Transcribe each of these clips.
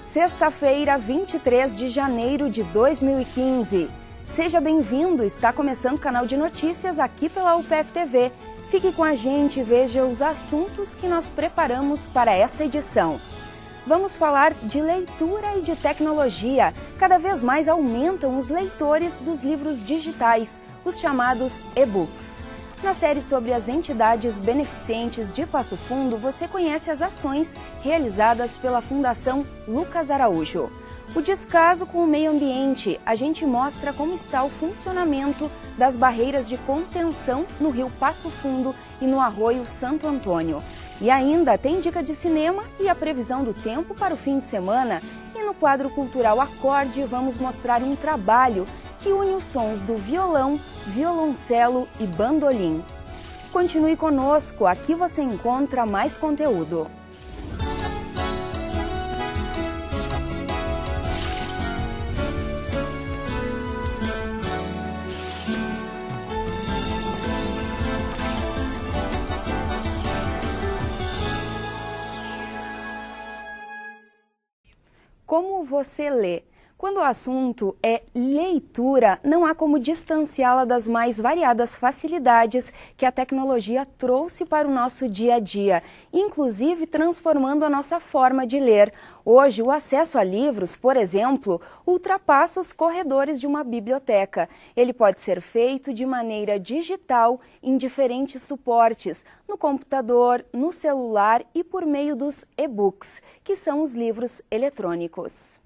Sexta-feira, 23 de janeiro de 2015. Seja bem-vindo, está começando o canal de notícias aqui pela UPF TV. Fique com a gente e veja os assuntos que nós preparamos para esta edição. Vamos falar de leitura e de tecnologia. Cada vez mais aumentam os leitores dos livros digitais, os chamados e-books. Na série sobre as entidades beneficentes de Passo Fundo, você conhece as ações realizadas pela Fundação Lucas Araújo. O descaso com o meio ambiente, a gente mostra como está o funcionamento das barreiras de contenção no rio Passo Fundo e no arroio Santo Antônio. E ainda tem dica de cinema e a previsão do tempo para o fim de semana. E no quadro cultural Acorde, vamos mostrar um trabalho que une os sons do violão, violoncelo e bandolim. Continue conosco, aqui você encontra mais conteúdo. Como você lê? Quando o assunto é leitura, não há como distanciá-la das mais variadas facilidades que a tecnologia trouxe para o nosso dia a dia, inclusive transformando a nossa forma de ler. Hoje, o acesso a livros, por exemplo, ultrapassa os corredores de uma biblioteca. Ele pode ser feito de maneira digital, em diferentes suportes, no computador, no celular e por meio dos e-books, que são os livros eletrônicos.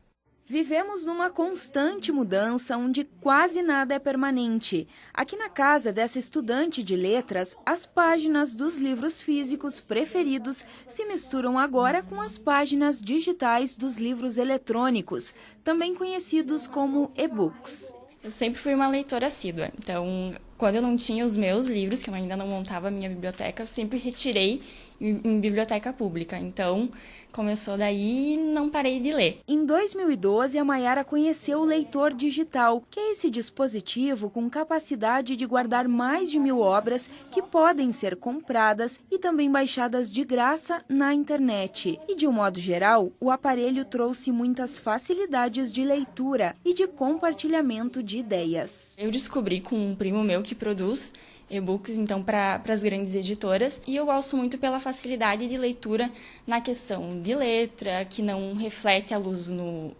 Vivemos numa constante mudança onde quase nada é permanente. Aqui na casa dessa estudante de letras, as páginas dos livros físicos preferidos se misturam agora com as páginas digitais dos livros eletrônicos, também conhecidos como e-books. Eu sempre fui uma leitora assídua, então quando eu não tinha os meus livros, que eu ainda não montava a minha biblioteca, eu sempre retirei em biblioteca pública, então começou daí e não parei de ler. Em 2012, a Maiara conheceu o leitor digital, que é esse dispositivo com capacidade de guardar mais de 1000 obras que podem ser compradas e também baixadas de graça na internet. E de um modo geral, o aparelho trouxe muitas facilidades de leitura e de compartilhamento de ideias. Eu descobri com um primo meu que produz e-books, então, para as grandes editoras. E eu gosto muito pela facilidade de leitura na questão de letra, que não reflete a luz no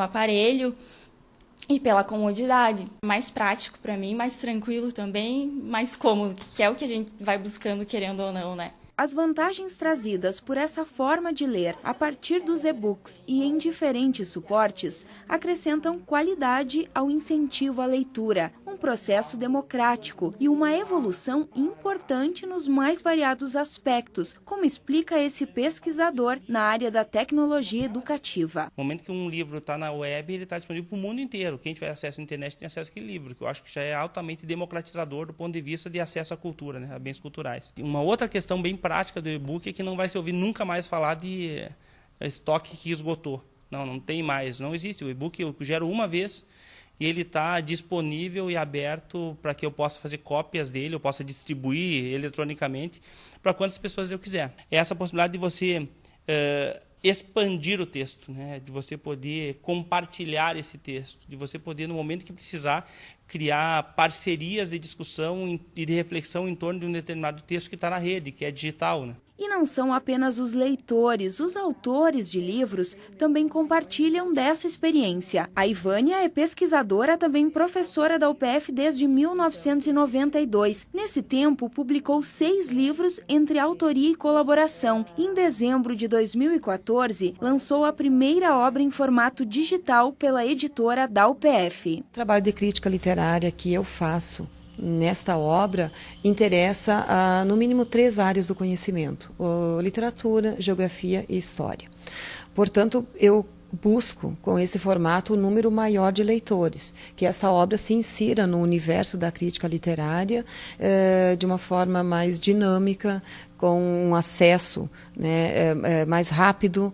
aparelho, e pela comodidade. Mais prático para mim, mais tranquilo também, mais cômodo, que é o que a gente vai buscando, querendo ou não, né? As vantagens trazidas por essa forma de ler a partir dos e-books e em diferentes suportes acrescentam qualidade ao incentivo à leitura, um processo democrático e uma evolução importante nos mais variados aspectos, como explica esse pesquisador na área da tecnologia educativa. No momento que um livro está na web, ele está disponível para o mundo inteiro. Quem tiver acesso à internet tem acesso àquele livro, que eu acho que já é altamente democratizador do ponto de vista de acesso à cultura, né, a bens culturais. Uma outra questão bem prática do e-book é que não vai se ouvir nunca mais falar de estoque que esgotou. Não tem mais, não existe. O e-book eu gero uma vez e ele está disponível e aberto para que eu possa fazer cópias dele, eu possa distribuir eletronicamente para quantas pessoas eu quiser. É essa possibilidade de você expandir o texto, né? De você poder compartilhar esse texto, de você poder, no momento que precisar, criar parcerias de discussão e de reflexão em torno de um determinado texto que está na rede, que é digital, né? E não são apenas os leitores, os autores de livros também compartilham dessa experiência. A Ivânia é pesquisadora, também professora da UPF desde 1992. Nesse tempo, publicou 6 livros entre autoria e colaboração. Em dezembro de 2014, lançou a primeira obra em formato digital pela editora da UPF. O trabalho de crítica literária que eu faço nesta obra interessa a, no mínimo, 3 áreas do conhecimento: literatura, geografia e história. Portanto, eu busco, com esse formato, um número maior de leitores, que esta obra se insira no universo da crítica literária de uma forma mais dinâmica, com um acesso, né, mais rápido,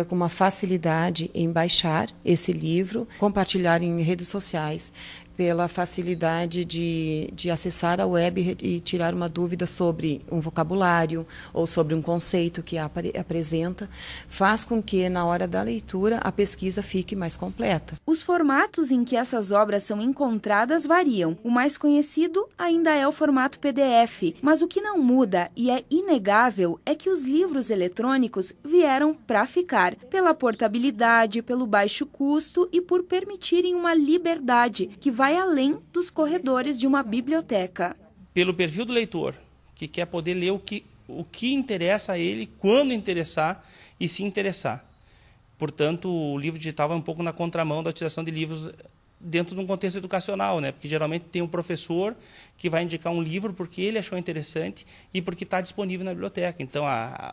com uma facilidade em baixar esse livro, compartilhar em redes sociais, pela facilidade de acessar a web e tirar uma dúvida sobre um vocabulário ou sobre um conceito que apresenta, faz com que, na hora da leitura, a pesquisa fique mais completa. Os formatos em que essas obras são encontradas variam. O mais conhecido ainda é o formato PDF, mas o que não muda e é inegável é que os livros eletrônicos vieram para ficar, pela portabilidade, pelo baixo custo e por permitirem uma liberdade que vai além dos corredores de uma biblioteca. Pelo perfil do leitor, que quer poder ler o que interessa a ele, quando interessar e se interessar. Portanto, o livro digital vai um pouco na contramão da utilização de livros dentro de um contexto educacional, né? Porque geralmente tem um professor que vai indicar um livro porque ele achou interessante e porque está disponível na biblioteca. Então,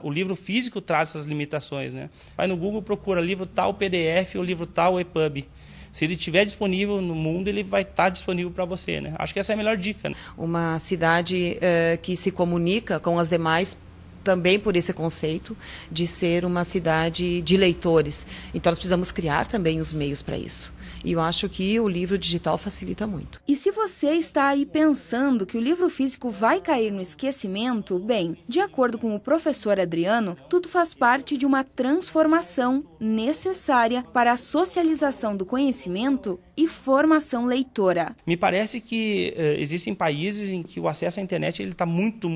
o livro físico traz essas limitações, né? Vai no Google, procura livro tal PDF ou livro tal EPUB. Se ele estiver disponível no mundo, ele vai estar disponível para você, né? Acho que essa é a melhor dica, né? Uma cidade que se comunica com as demais também por esse conceito de ser uma cidade de leitores. Então, nós precisamos criar também os meios para isso. E eu acho que o livro digital facilita muito. E se você está aí pensando que o livro físico vai cair no esquecimento, bem, de acordo com o professor Adriano, tudo faz parte de uma transformação necessária para a socialização do conhecimento e formação leitora. Me parece que existem países em que o acesso à internet está muito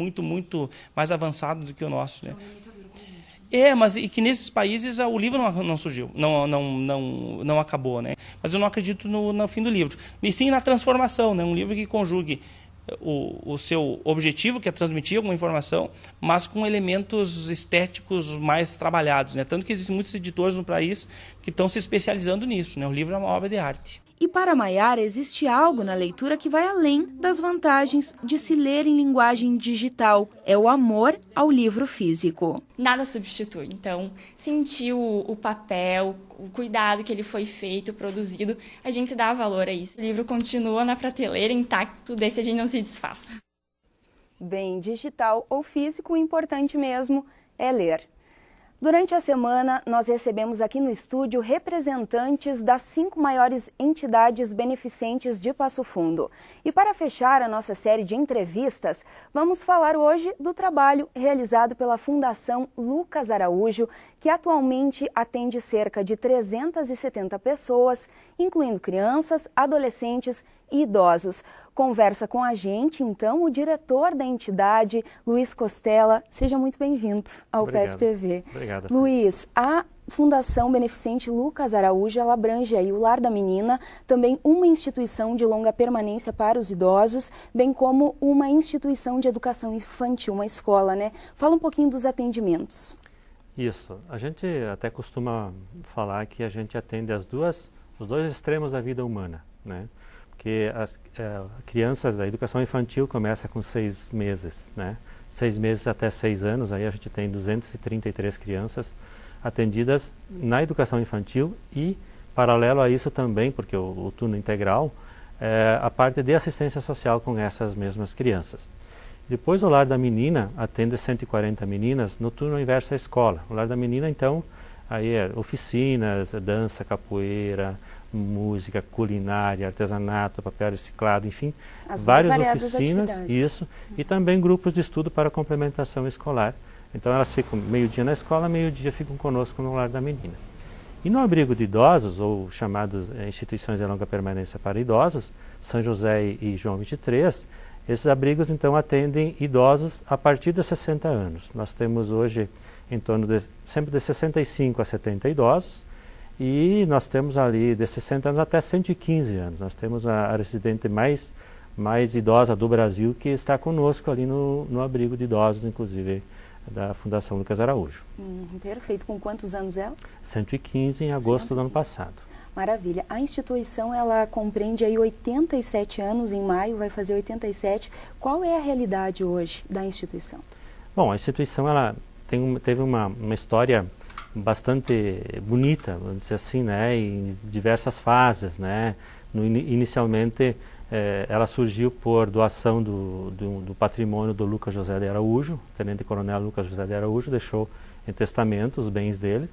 mais avançado do que o nosso, né? Mas e que nesses países o livro não surgiu, não acabou, né? Mas eu não acredito no fim do livro. E sim na transformação, né? Um livro que conjugue o seu objetivo, que é transmitir alguma informação, mas com elementos estéticos mais trabalhados, né? Tanto que existem muitos editores no país que estão se especializando nisso, né? O livro é uma obra de arte. E para Maiara existe algo na leitura que vai além das vantagens de se ler em linguagem digital. É o amor ao livro físico. Nada substitui. Então, sentir o papel, o cuidado que ele foi feito, produzido, a gente dá valor a isso. O livro continua na prateleira intacto, desse a gente não se desfaz. Bem, digital ou físico, o importante mesmo é ler. Durante a semana, nós recebemos aqui no estúdio representantes das 5 maiores entidades beneficentes de Passo Fundo. E para fechar a nossa série de entrevistas, vamos falar hoje do trabalho realizado pela Fundação Lucas Araújo, que atualmente atende cerca de 370 pessoas, incluindo crianças, adolescentes e idosos. Conversa com a gente, então, o diretor da entidade, Luiz Costela. Seja muito bem-vindo ao PFTV. Obrigado. Luiz, a Fundação Beneficente Lucas Araújo, ela abrange aí o Lar da Menina, também uma instituição de longa permanência para os idosos, bem como uma instituição de educação infantil, uma escola, né? Fala um pouquinho dos atendimentos. Isso. A gente até costuma falar que a gente atende os dois extremos da vida humana, né? Porque as crianças da educação infantil começa com 6 meses, né? 6 meses até 6 anos, aí a gente tem 233 crianças atendidas na educação infantil e, paralelo a isso também, porque o turno integral, a parte de assistência social com essas mesmas crianças. Depois o Lar da Menina atende 140 meninas no turno inverso à escola. O Lar da Menina, então, aí é oficinas, dança, capoeira, música, culinária, artesanato, papel reciclado, enfim, várias oficinas, isso, e também grupos de estudo para complementação escolar. Então elas ficam meio-dia na escola, meio-dia ficam conosco no Lar da Menina. E no abrigo de idosos, ou chamados instituições de longa permanência para idosos, São José e João 23, esses abrigos então atendem idosos a partir de 60 anos. Nós temos hoje em torno sempre de 65 a 70 idosos, e nós temos ali de 60 anos até 115 anos. Nós temos a residente mais idosa do Brasil que está conosco ali no abrigo de idosos, inclusive da Fundação Lucas Araújo. Perfeito. Com quantos anos ela? 115 em agosto do ano passado. Maravilha. A instituição, ela compreende aí 87 anos, em maio vai fazer 87. Qual é a realidade hoje da instituição? Bom, a instituição ela teve uma história bastante bonita, vamos dizer assim, né, em diversas fases, né. Inicialmente ela surgiu por doação do patrimônio do Lucas José de Araújo, o tenente-coronel Lucas José de Araújo deixou em testamento os bens dele,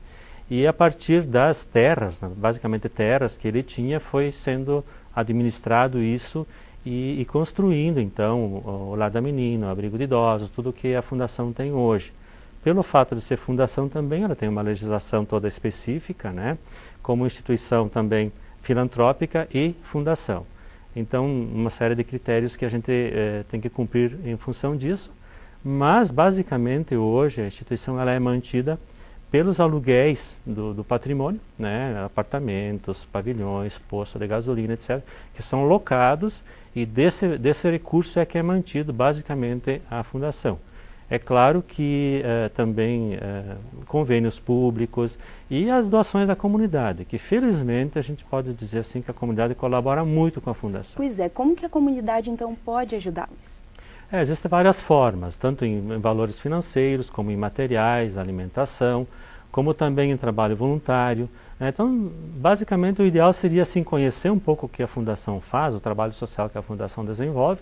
e a partir das terras, né, basicamente terras que ele tinha, foi sendo administrado isso e construindo, então, o Lar da Menina, o Abrigo de Idosos, tudo que a Fundação tem hoje. Pelo fato de ser fundação também, ela tem uma legislação toda específica, né? Como instituição também filantrópica e fundação. Então, uma série de critérios que a gente tem que cumprir em função disso, mas basicamente hoje a instituição ela é mantida pelos aluguéis do patrimônio, né? Apartamentos, pavilhões, posto de gasolina, etc., que são locados e desse recurso é que é mantido basicamente a fundação. É claro que também convênios públicos e as doações da comunidade, que felizmente a gente pode dizer assim que a comunidade colabora muito com a Fundação. Pois é, como que a comunidade então pode ajudá-los? Existem várias formas, tanto em valores financeiros, como em materiais, alimentação, como também em trabalho voluntário. Então, basicamente o ideal seria assim, conhecer um pouco o que a Fundação faz, o trabalho social que a Fundação desenvolve,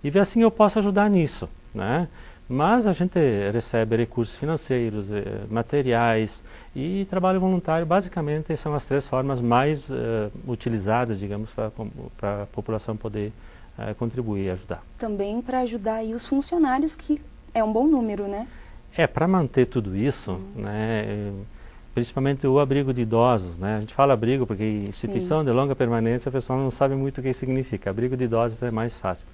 e ver assim eu posso ajudar nisso, né? Mas a gente recebe recursos financeiros, materiais e trabalho voluntário. Basicamente são as 3 formas mais utilizadas, digamos, para a população poder contribuir e ajudar. Também para ajudar aí os funcionários, que é um bom número, né? Para manter tudo isso, né, principalmente o abrigo de idosos, né? A gente fala abrigo porque instituição de longa permanência, o pessoal não sabe muito o que significa. Abrigo de idosos é mais fácil.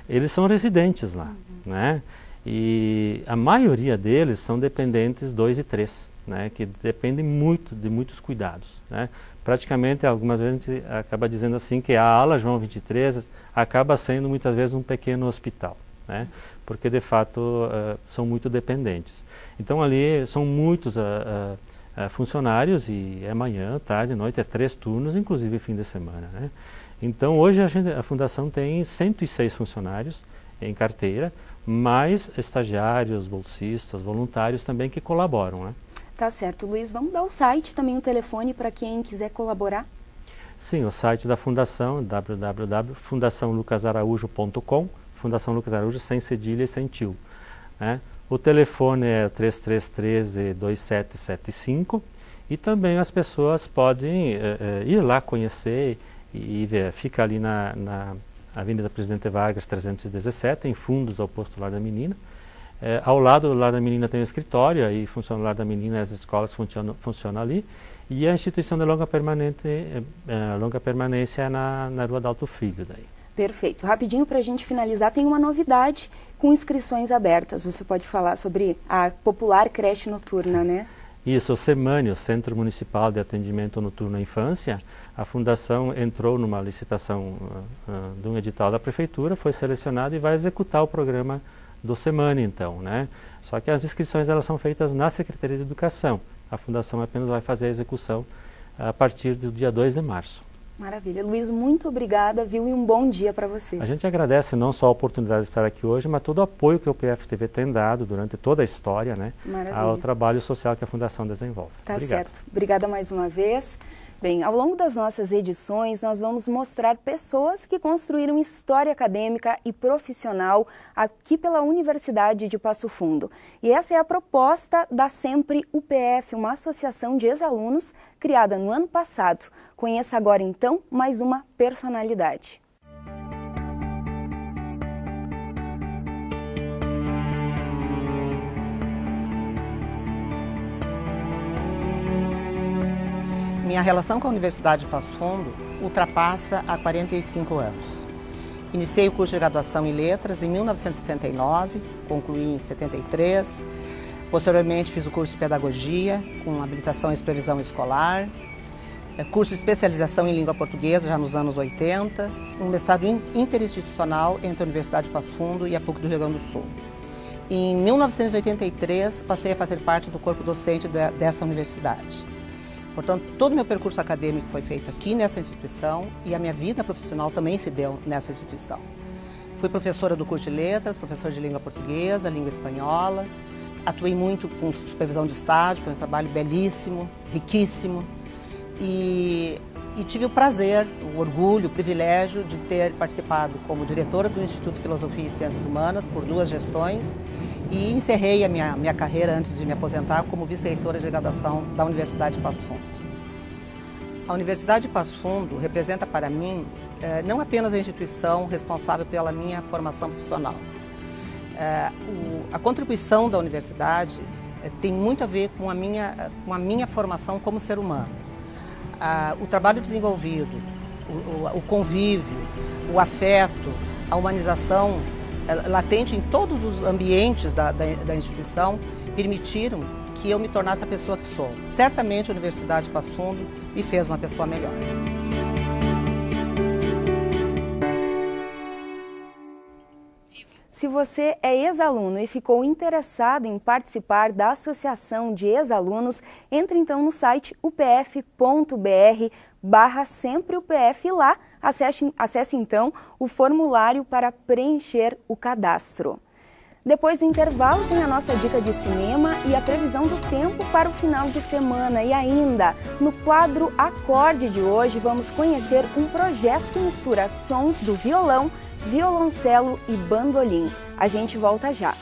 Eles são residentes lá, né? E a maioria deles são dependentes 2 e 3, né, que dependem muito de muitos cuidados, né. Praticamente, algumas vezes a gente acaba dizendo assim que a ala João 23 acaba sendo muitas vezes um pequeno hospital, né, porque de fato são muito dependentes. Então ali são muitos funcionários e é manhã, tarde, noite, 3 turnos, inclusive fim de semana, né. Então hoje a Fundação tem 106 funcionários em carteira, mais estagiários, bolsistas, voluntários também que colaboram, né? Tá certo, Luiz. Vamos dar o site, também o telefone para quem quiser colaborar? Sim, o site da Fundação, www.fundaçãolucasaraújo.com, Fundação Lucas Araújo sem cedilha e sem tio, né? O telefone é 3313-2775 e também as pessoas podem ir lá conhecer e ver. Fica ali na Avenida Presidente Vargas 317, em fundos ao posto Lar da Menina. Ao lado do Lar da Menina tem um escritório, aí funciona o Lar da Menina, as escolas funcionam ali. E a instituição de longa permanência é na Rua Dalto Filho. Daí. Perfeito. Rapidinho para a gente finalizar, tem uma novidade com inscrições abertas. Você pode falar sobre a popular creche noturna, né? Isso, o CEMANI, o Centro Municipal de Atendimento Noturno à Infância, a Fundação entrou numa licitação de um edital da Prefeitura, foi selecionado e vai executar o programa do CEMANI, então, né? Só que as inscrições elas são feitas na Secretaria de Educação. A Fundação apenas vai fazer a execução a partir do dia 2 de março. Maravilha. Luiz, muito obrigada, viu? E um bom dia para você. A gente agradece não só a oportunidade de estar aqui hoje, mas todo o apoio que o PFTV tem dado durante toda a história, né? Ao trabalho social que a Fundação desenvolve. Tá certo. Obrigada mais uma vez. Bem, ao longo das nossas edições, nós vamos mostrar pessoas que construíram história acadêmica e profissional aqui pela Universidade de Passo Fundo. E essa é a proposta da Sempre UPF, uma associação de ex-alunos criada no ano passado. Conheça agora, então, mais uma personalidade. Minha relação com a Universidade de Passo Fundo ultrapassa há 45 anos. Iniciei o curso de graduação em Letras em 1969, concluí em 73. Posteriormente fiz o curso de Pedagogia, com habilitação em Supervisão Escolar, curso de especialização em Língua Portuguesa já nos anos 80, um mestrado interinstitucional entre a Universidade de Passo Fundo e a PUC do Rio Grande do Sul. Em 1983 passei a fazer parte do corpo docente dessa universidade. Portanto, todo o meu percurso acadêmico foi feito aqui nessa instituição e a minha vida profissional também se deu nessa instituição. Fui professora do curso de Letras, professora de Língua Portuguesa, Língua Espanhola, atuei muito com supervisão de estágio, foi um trabalho belíssimo, riquíssimo e tive o prazer, o orgulho, o privilégio de ter participado como diretora do Instituto de Filosofia e Ciências Humanas por 2 gestões e encerrei a minha carreira antes de me aposentar como vice-reitora de graduação da Universidade de Passo Fundo. A Universidade de Passo Fundo representa para mim não apenas a instituição responsável pela minha formação profissional. A contribuição da universidade tem muito a ver com a minha formação como ser humano. O trabalho desenvolvido, o convívio, o afeto, a humanização latente em todos os ambientes da instituição permitiram que eu me tornasse a pessoa que sou. Certamente a Universidade de Passo Fundo me fez uma pessoa melhor. Se você é ex-aluno e ficou interessado em participar da Associação de Ex-Alunos, entre então no site upf.br/sempreupf e lá acesse então o formulário para preencher o cadastro. Depois do intervalo tem a nossa dica de cinema e a previsão do tempo para o final de semana. E ainda, no quadro Acorde de hoje, vamos conhecer um projeto que mistura sons do violão, violoncelo e bandolim. A gente volta já.